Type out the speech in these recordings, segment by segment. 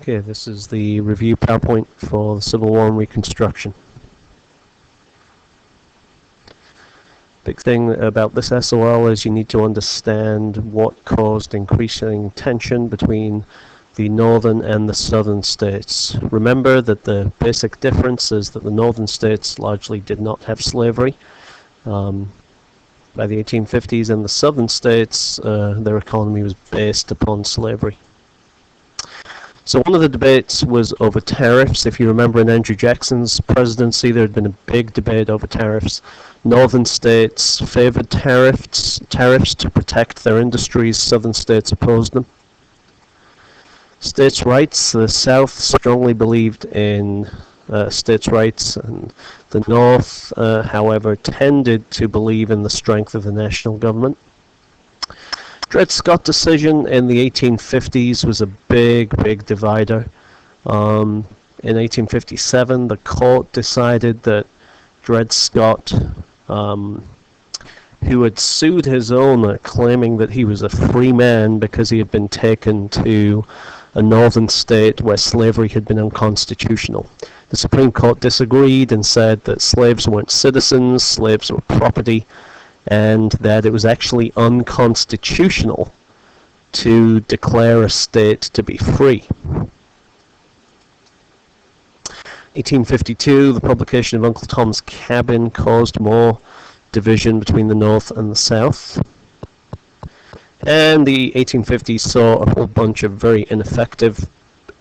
Okay, this is the review PowerPoint for the Civil War and Reconstruction. Big thing about this SOL is you need to understand what caused increasing tension between the northern and the southern states. Remember that the basic difference is that the northern states largely did not have slavery. By the 1850s, in the southern states, their economy was based upon slavery. So one of the debates was over tariffs. If you remember, in Andrew Jackson's presidency, there had been a big debate over tariffs. Northern states favored tariffs to protect their industries. Southern states opposed them. States' rights. The South strongly believed in states' rights, and the North, however, tended to believe in the strength of the national government. Dred Scott decision in the 1850s was a big divider. In 1857, the court decided that Dred Scott, who had sued his owner, claiming that he was a free man because he had been taken to a northern state where slavery had been unconstitutional. The Supreme Court disagreed and said that slaves weren't citizens, slaves were property, and that it was actually unconstitutional to declare a state to be free. 1852, the publication of Uncle Tom's Cabin caused more division between the North and the South. And the 1850s saw a whole bunch of very ineffective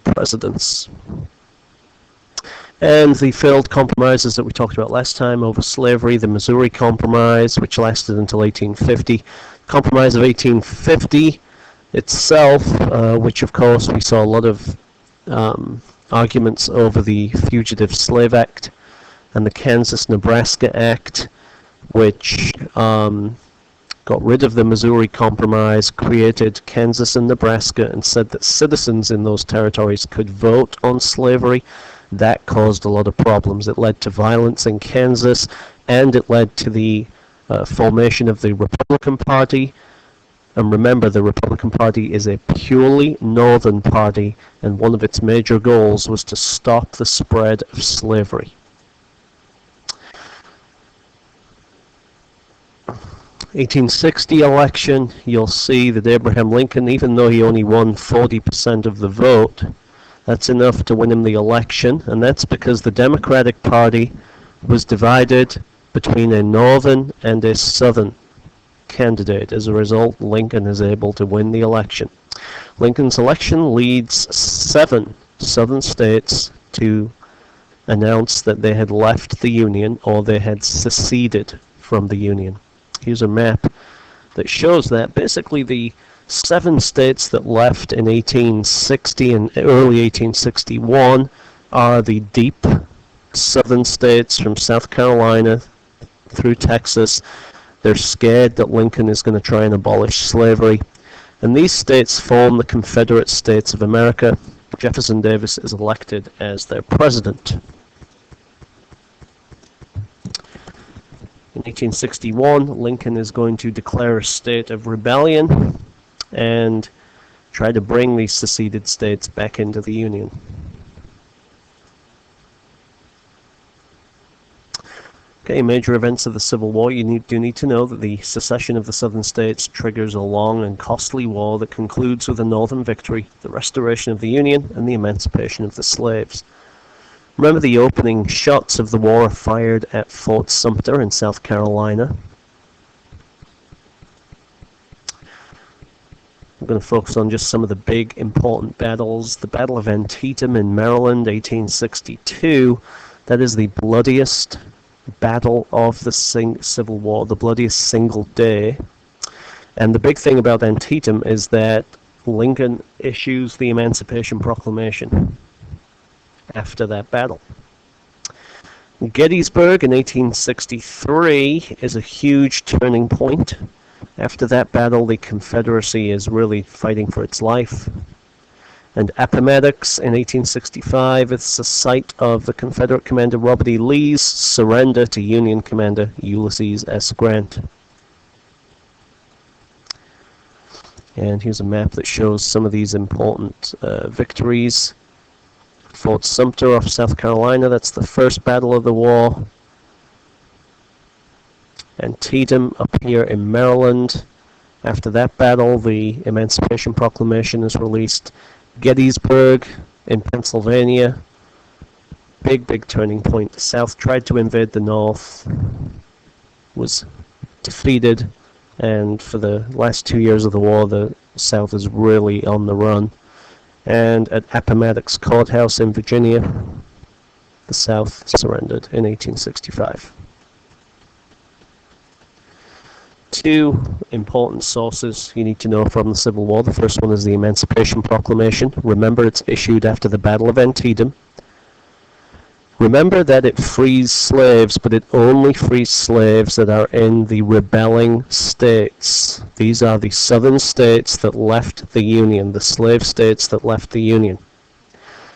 presidents. And the failed compromises that we talked about last time over slavery, the Missouri Compromise, which lasted until 1850. Compromise of 1850 itself, which of course we saw a lot of arguments over the Fugitive Slave Act and the Kansas-Nebraska Act, which got rid of the Missouri Compromise, created Kansas and Nebraska, and said that citizens in those territories could vote on slavery. That caused a lot of problems. It led to violence in Kansas, and it led to the formation of the Republican Party. And remember, the Republican Party is a purely northern party, and one of its major goals was to stop the spread of slavery. 1860 election, you'll see that Abraham Lincoln, even though he only won 40% of the vote, that's enough to win him the election, and that's because the Democratic Party was divided between a northern and a southern candidate. As a result, Lincoln is able to win the election. Lincoln's election leads 7 southern states to announce that they had left the Union or they had seceded from the Union. Here's a map that shows that. Basically, the 7 states that left in 1860 and early 1861 are the deep southern states from South Carolina through Texas. They're scared that Lincoln is going to try and abolish slavery. And these states form the Confederate States of America. Jefferson Davis is elected as their president. In 1861, Lincoln is going to declare a state of rebellion and try to bring these seceded states back into the Union. Okay, major events of the Civil War. You do need to know that the secession of the southern states triggers a long and costly war that concludes with a northern victory, the restoration of the Union, and the emancipation of the slaves. Remember, the opening shots of the war are fired at Fort Sumter in South Carolina. I'm going to focus on just some of the big important battles. The Battle of Antietam in Maryland, 1862. That is the bloodiest battle of the Civil War, the bloodiest single day. And the big thing about Antietam is that Lincoln issues the Emancipation Proclamation after that battle. Gettysburg in 1863 is a huge turning point. After that battle, the Confederacy is really fighting for its life. And Appomattox in 1865 is the site of the Confederate commander Robert E. Lee's surrender to Union commander Ulysses S. Grant. And here's a map that shows some of these important victories. Fort Sumter off South Carolina. That's the first battle of the war. Antietam up here in Maryland. After that battle, the Emancipation Proclamation is released. Gettysburg in Pennsylvania. Big turning point. The South tried to invade the North, was defeated, and for the last 2 years of the war, the South is really on the run. And at Appomattox Courthouse in Virginia, the South surrendered in 1865. Two important sources you need to know from the Civil War. The first one is the Emancipation Proclamation. Remember, it's issued after the Battle of Antietam. Remember that it frees slaves, but it only frees slaves that are in the rebelling states. These are the southern states that left the Union, the slave states that left the Union.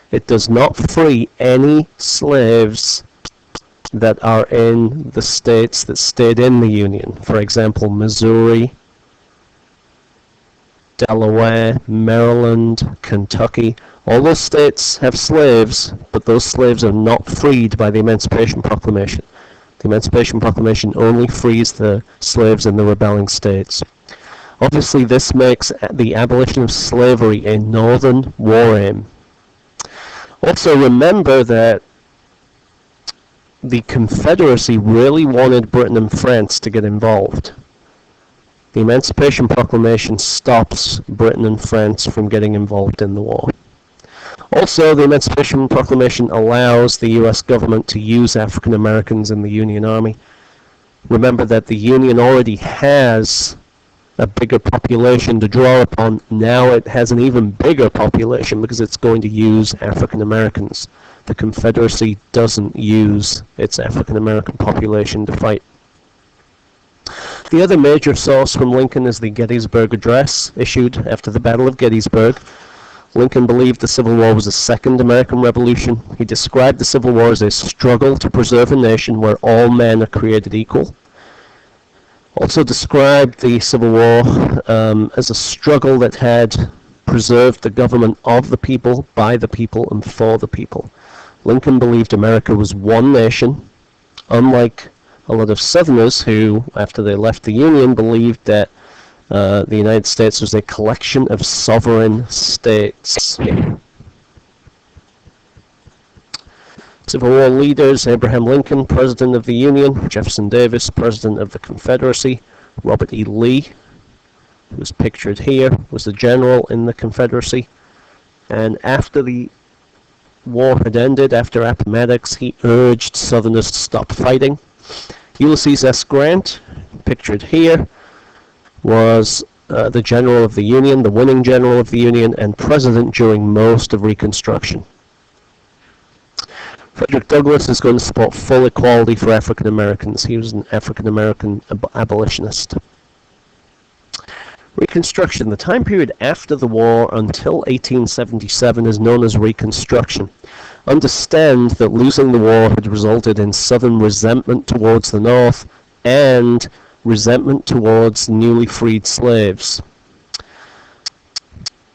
It does not free any slaves that are in the states that stayed in the Union. For example, Missouri, Delaware, Maryland, Kentucky. All those states have slaves, but those slaves are not freed by the Emancipation Proclamation. The Emancipation Proclamation only frees the slaves in the rebelling states. Obviously, this makes the abolition of slavery a northern war aim. Also, remember that the Confederacy really wanted Britain and France to get involved. The Emancipation Proclamation stops Britain and France from getting involved in the war. Also, the Emancipation Proclamation allows the US government to use African Americans in the Union Army. Remember that the Union already has a bigger population to draw upon. Now it has an even bigger population because it's going to use African Americans. The Confederacy doesn't use its African American population to fight. The other major source from Lincoln is the Gettysburg Address, issued after the Battle of Gettysburg. Lincoln believed the Civil War was a second American Revolution. He described the Civil War as a struggle to preserve a nation where all men are created equal. Also described the Civil War as a struggle that had preserved the government of the people, by the people, and for the people. Lincoln believed America was one nation, unlike a lot of Southerners who, after they left the Union, believed that the United States was a collection of sovereign states. Civil War leaders: Abraham Lincoln, President of the Union; Jefferson Davis, President of the Confederacy; Robert E. Lee, who's pictured here, was the general in the Confederacy. And after the war had ended, after Appomattox, he urged Southerners to stop fighting. Ulysses S. Grant, pictured here, was the general of the Union, the winning general of the Union, and president during most of Reconstruction. Frederick Douglass is going to support full equality for African Americans. He was an African American abolitionist. Reconstruction. The time period after the war until 1877 is known as Reconstruction. Understand that losing the war had resulted in Southern resentment towards the North and resentment towards newly freed slaves.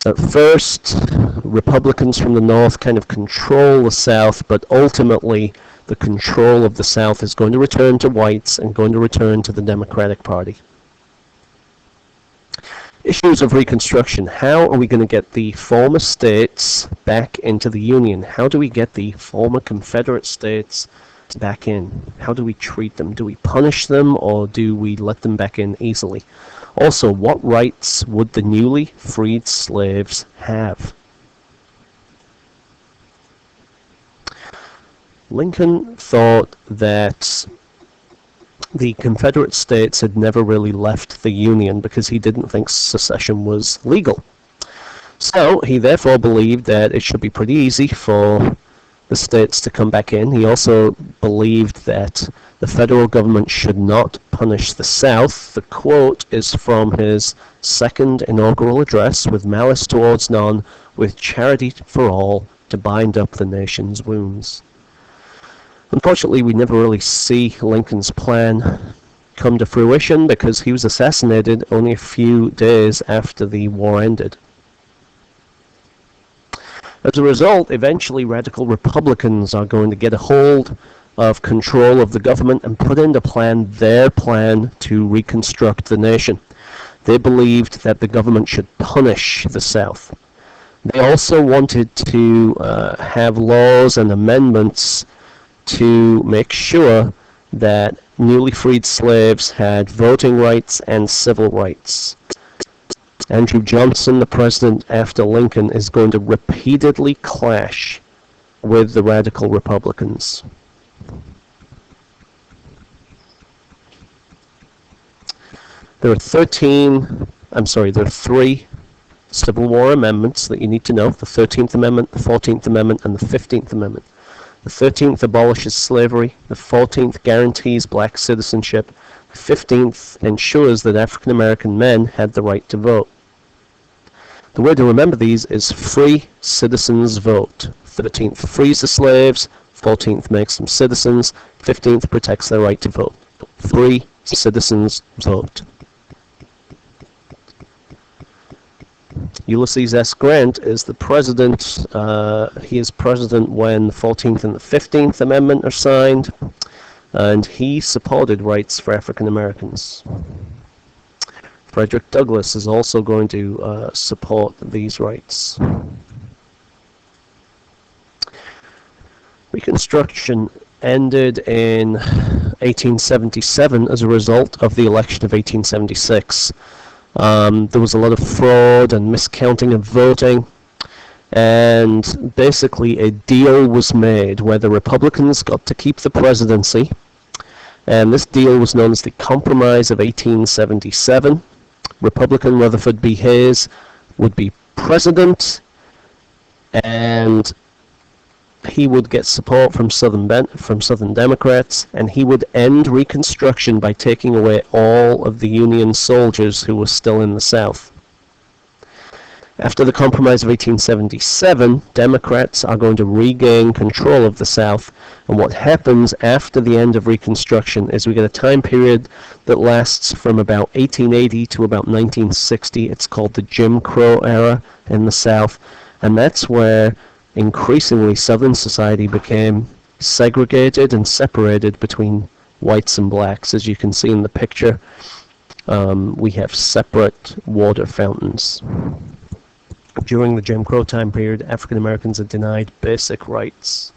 At first, Republicans from the North kind of control the South, but ultimately the control of the South is going to return to whites and going to return to the Democratic Party. Issues of Reconstruction. How are we going to get the former states back into the Union? How do we get the former Confederate states back in? How do we treat them? Do we punish them, or do we let them back in easily? Also, what rights would the newly freed slaves have? Lincoln thought that the Confederate States had never really left the Union because he didn't think secession was legal. So he therefore believed that it should be pretty easy for the states to come back in. He also believed that the federal government should not punish the South. The quote is from his second inaugural address: "With malice towards none, with charity for all, to bind up the nation's wounds." Unfortunately, we never really see Lincoln's plan come to fruition because he was assassinated only a few days after the war ended. As a result, eventually radical Republicans are going to get a hold of control of the government and put into plan their plan to reconstruct the nation. They believed that the government should punish the South. They also wanted to have laws and amendments to make sure that newly freed slaves had voting rights and civil rights. Andrew Johnson, the president after Lincoln, is going to repeatedly clash with the radical Republicans. There are three Civil War amendments that you need to know: the 13th Amendment, the 14th Amendment, and the 15th Amendment. The 13th abolishes slavery, the 14th guarantees black citizenship, the 15th ensures that African American men had the right to vote. The way to remember these is free citizens vote. 13th frees the slaves, 14th makes them citizens, 15th protects their right to vote. Free citizens vote. Ulysses S. Grant is the president. He is president when the 14th and the 15th Amendment are signed, and he supported rights for African Americans. Frederick Douglass is also going to support these rights. Reconstruction ended in 1877 as a result of the election of 1876. There was a lot of fraud and miscounting of voting, and basically a deal was made where the Republicans got to keep the presidency, and this deal was known as the Compromise of 1877. Republican Rutherford B. Hayes would be president, and he would get support from Southern Democrats, and he would end Reconstruction by taking away all of the Union soldiers who were still in the South. After the Compromise of 1877, Democrats are going to regain control of the South, and what happens after the end of Reconstruction is we get a time period that lasts from about 1880 to about 1960. It's called the Jim Crow era in the South, and that's where increasingly Southern society became segregated and separated between whites and blacks. As you can see in the picture, we have separate water fountains. During the Jim Crow time period, African Americans are denied basic rights.